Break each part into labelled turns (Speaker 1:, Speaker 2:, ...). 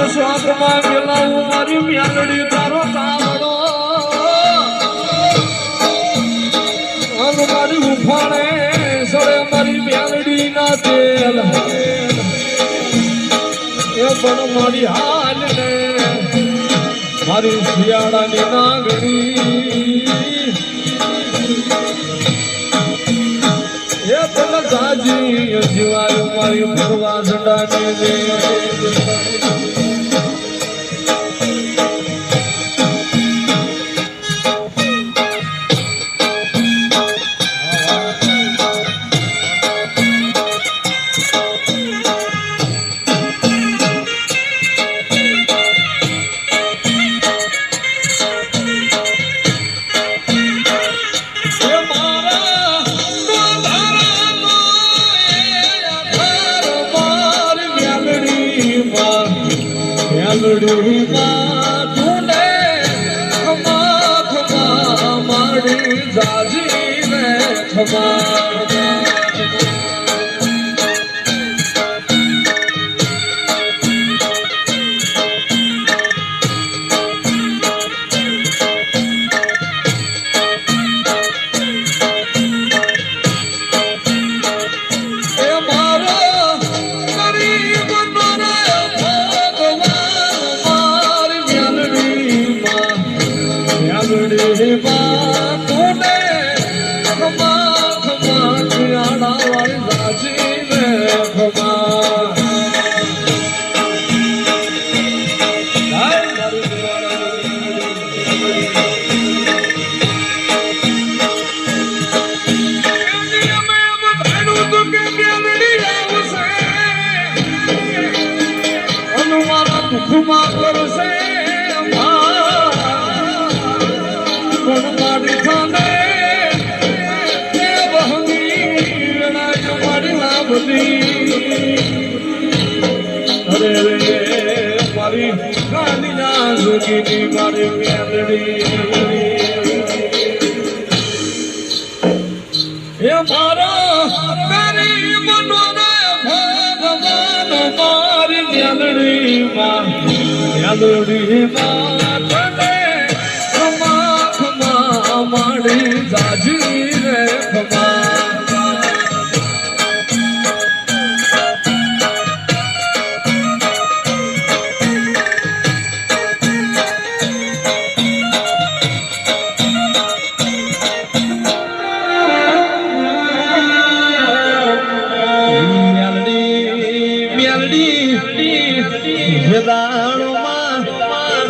Speaker 1: સ્વાદમાં મેલાવું મારી મ્યાલડી તારો કાવડો મારી ઉફાણે સડે મારી મ્યાલડી ના તેલ એ પણ મારી હાલ ને મારી શિયાળાની નાગણી એ પેલા સાજી જીવાયું મારી ફરવા ઝંડાને દે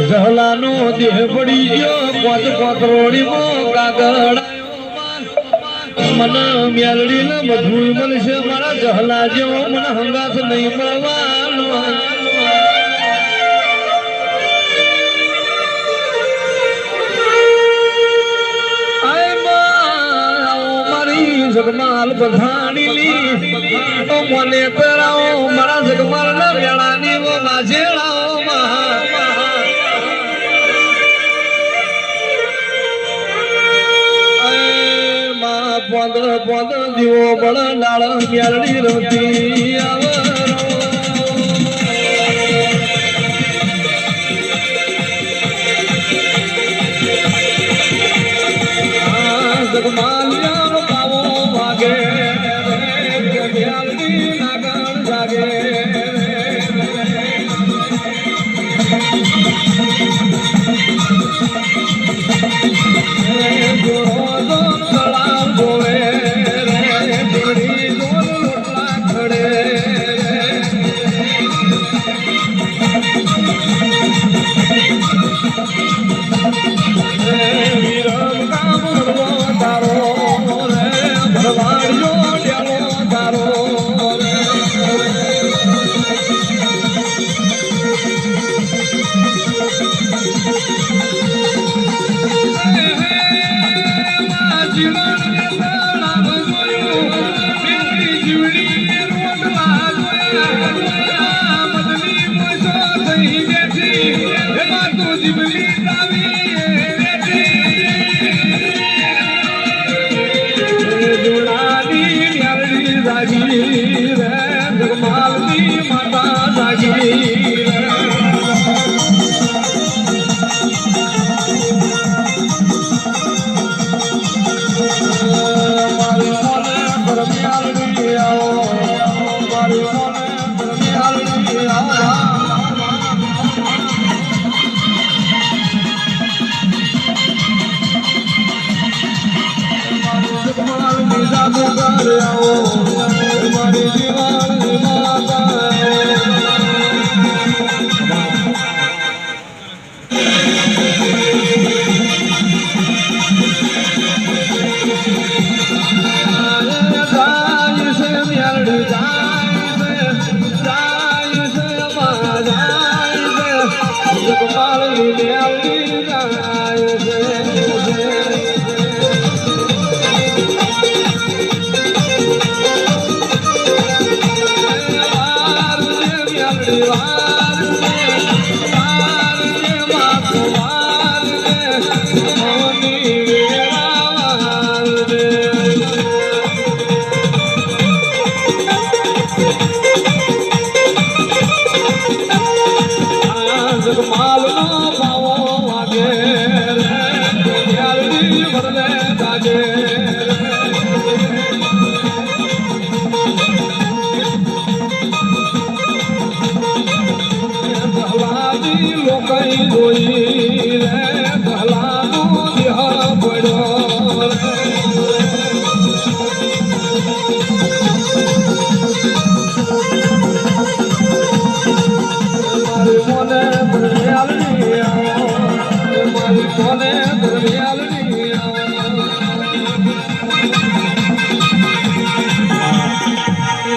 Speaker 1: જહલાનો દેહ પડી ગયો કોત કોતરોડી મો કાગળ મને મેલડી ને બધું મળશે મારા જહલા જેવો મને હંગાત નહીં મળવાનો મારી જગમાલ બધાણી મને પેરાવો મારા જગમાલ ના વેળાની માઝેડાઓ પોંદ દીવો બળ ડાળ મ્યાલડી રમતી જગમાલિયા પાવો વાગે મ્યાલડી નાગણ જાગે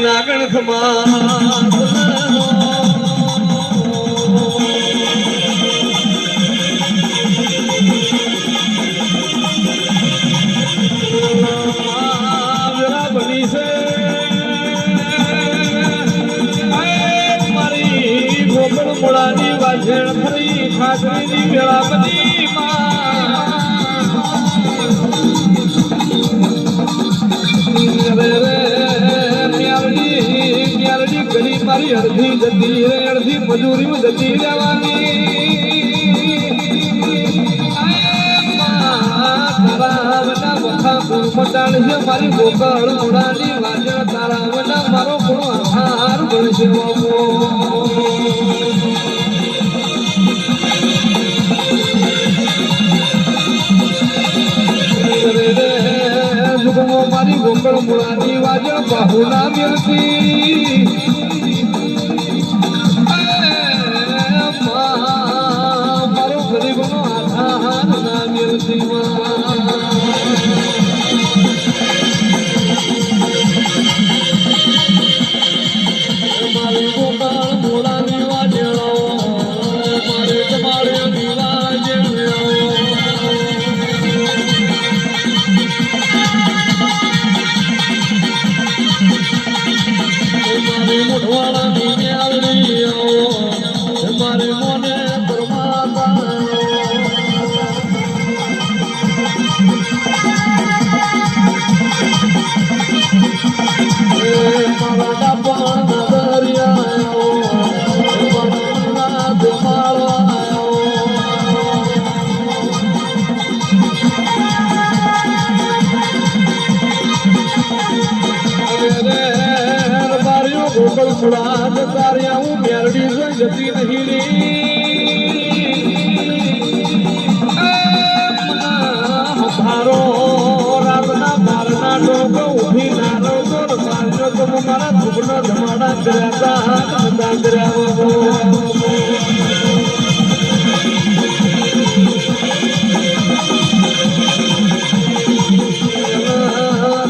Speaker 1: નાગણ ખમા બની છે મારી ગોકળ મોડાની વાજેણ ફરી ખાસરીની મેળા બની મારી અડધી જતી રે અડધી મજૂરી જતી રહેવાની મટાણ છે મારી ગોકળ મોડાની વાજણ તારા વના મારો ગુણો આધાર બનશે મારી ગોકળ મોડાની વાજણ બાહુના મેળતી મારો ગરીબનો આધાર ના મેળતી મારી ગોકળ મોડાની વાજણો મારે તમારે મોઢવાળાની મ્યાલડી મારે મોને પરમાતા મારા ડાપા દરિયા ગોકળ મુળા તાર્યા હું મેરડી જોઈ જતી નહીં મારો રાતના મારના ડોકો ઉભી નારો તો માર્યો તો મારા ધૂપનો ધમાડા કર્યા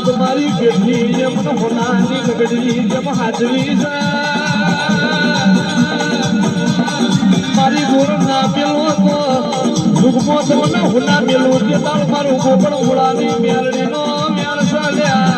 Speaker 1: તમારી કેટલી જેમ હોનાની નગડી જેમ હાજરી છે મારી ગુરુ ના પેલો તો દુઃખમાં તો હોના મેલું કે તાર મારું ગોકળ મોડાની મેરડી નો મેળ ચાલ્યા